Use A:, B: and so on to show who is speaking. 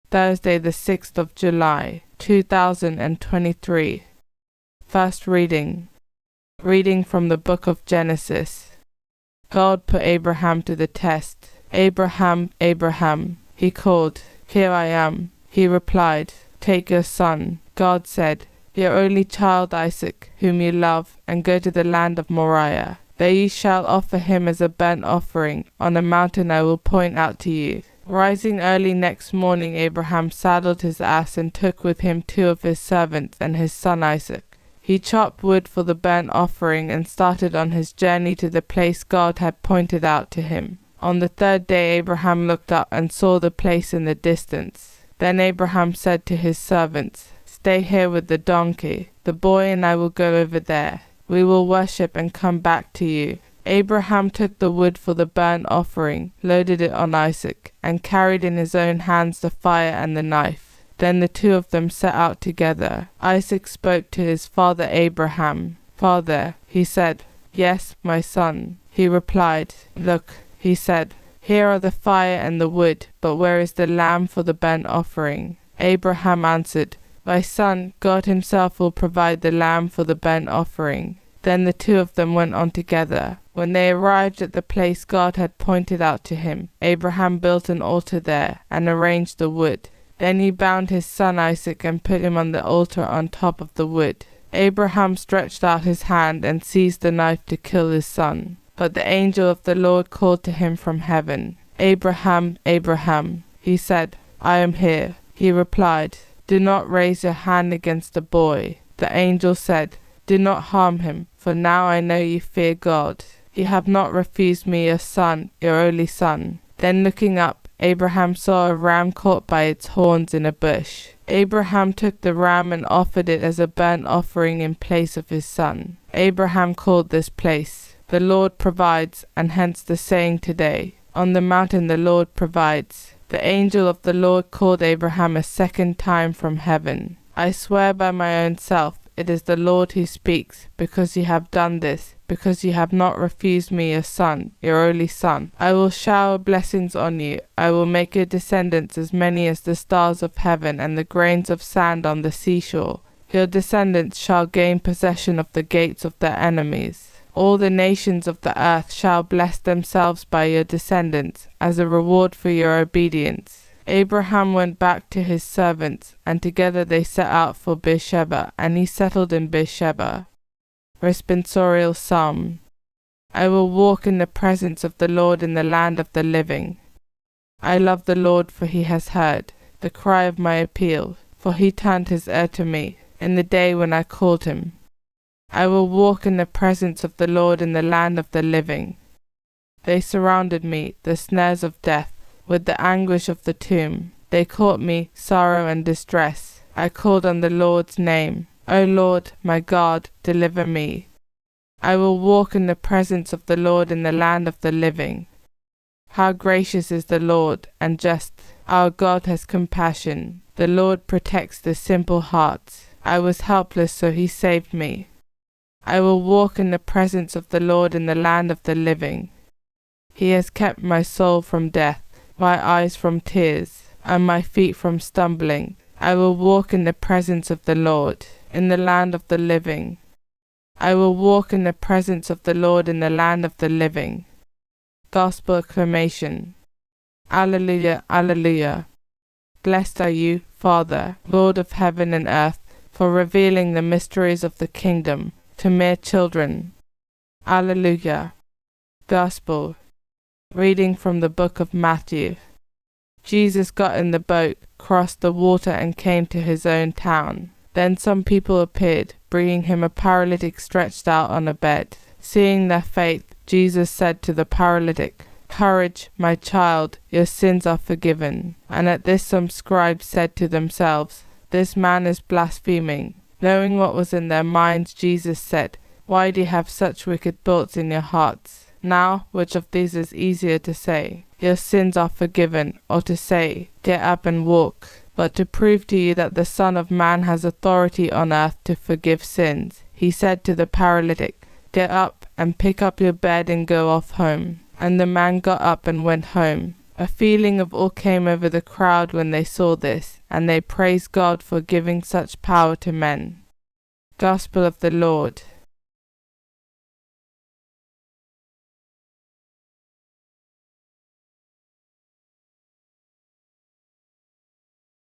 A: Thursday the 6th of July, 2023. First reading. Reading from the book of Genesis. God put Abraham to the test. Abraham, Abraham. He called, "Here I am." He replied, "Take your son." God said, "Your only child Isaac, whom you love, and go to the land of Moriah. There you shall offer him as a burnt offering on a mountain I will point out to you." Rising early next morning, Abraham saddled his ass and took with him 2 of his servants and his son Isaac. He chopped wood for the burnt offering and started on his journey to the place God had pointed out to him. On the 3rd day Abraham looked up and saw the place in the distance. Then Abraham said to his servants, "Stay here with the donkey. The boy and I will go over there. We will worship and come back to you." Abraham took the wood for the burnt offering, loaded it on Isaac, and carried in his own hands the fire and the knife. Then the 2 of them set out together. Isaac spoke to his father Abraham. "Father," he said. "Yes, my son," he replied. "Look," he said, "here are the fire and the wood, but where is the lamb for the burnt offering?" Abraham answered, "My son, God himself will provide the lamb for the burnt offering." Then the 2 of them went on together. When they arrived at the place God had pointed out to him, Abraham built an altar there and arranged the wood. Then he bound his son Isaac and put him on the altar on top of the wood. Abraham stretched out his hand and seized the knife to kill his son. But the angel of the Lord called to him from heaven. "Abraham, Abraham." He said, "I am here." He replied, "Do not raise your hand against the boy." The angel said, "Do not harm him, for now I know you fear God. You have not refused me your son, your only son." Then looking up, Abraham saw a ram caught by its horns in a bush. Abraham took the ram and offered it as a burnt offering in place of his son. Abraham called this place, "The Lord provides," and hence the saying today, "On the mountain the Lord provides." The angel of the Lord called Abraham a second time from heaven. "I swear by my own self, it is the Lord who speaks, because you have done this, because you have not refused me your son, your only son. I will shower blessings on you. I will make your descendants as many as the stars of heaven and the grains of sand on the seashore. Your descendants shall gain possession of the gates of their enemies. All the nations of the earth shall bless themselves by your descendants, as a reward for your obedience." Abraham went back to his servants, and together they set out for Beersheba, and he settled in Beersheba. Responsorial Psalm. I will walk in the presence of the Lord in the land of the living. I love the Lord, for he has heard the cry of my appeal, for he turned his ear to me in the day when I called him. I will walk in the presence of the Lord in the land of the living. They surrounded me, the snares of death, with the anguish of the tomb. They caught me, sorrow and distress. I called on the Lord's name. O Lord, my God, deliver me. I will walk in the presence of the Lord in the land of the living. How gracious is the Lord, and just. Our God has compassion. The Lord protects the simple hearts. I was helpless, so he saved me. I will walk in the presence of the Lord in the land of the living. He has kept my soul from death, my eyes from tears, and my feet from stumbling. I will walk in the presence of the Lord, in the land of the living. I will walk in the presence of the Lord in the land of the living. Gospel acclamation. Alleluia, alleluia. Blessed are you, Father, Lord of heaven and earth, for revealing the mysteries of the kingdom to mere children. Alleluia. Gospel. Reading from the book of Matthew. Jesus got in the boat, crossed the water, and came to his own town. Then some people appeared, bringing him a paralytic stretched out on a bed. Seeing their faith, Jesus said to the paralytic, "Courage, my child, your sins are forgiven." And at this some scribes said to themselves, "This man is blaspheming." Knowing what was in their minds, Jesus said, "Why do you have such wicked thoughts in your hearts? Now, which of these is easier to say, 'Your sins are forgiven,' or to say, 'Get up and walk'? But to prove to you that the Son of Man has authority on earth to forgive sins, he said to the paralytic, 'Get up and pick up your bed and go off home.' And the man got up and went home. A feeling of awe came over the crowd when they saw this, and they praised God for giving such power to men. Gospel of the Lord.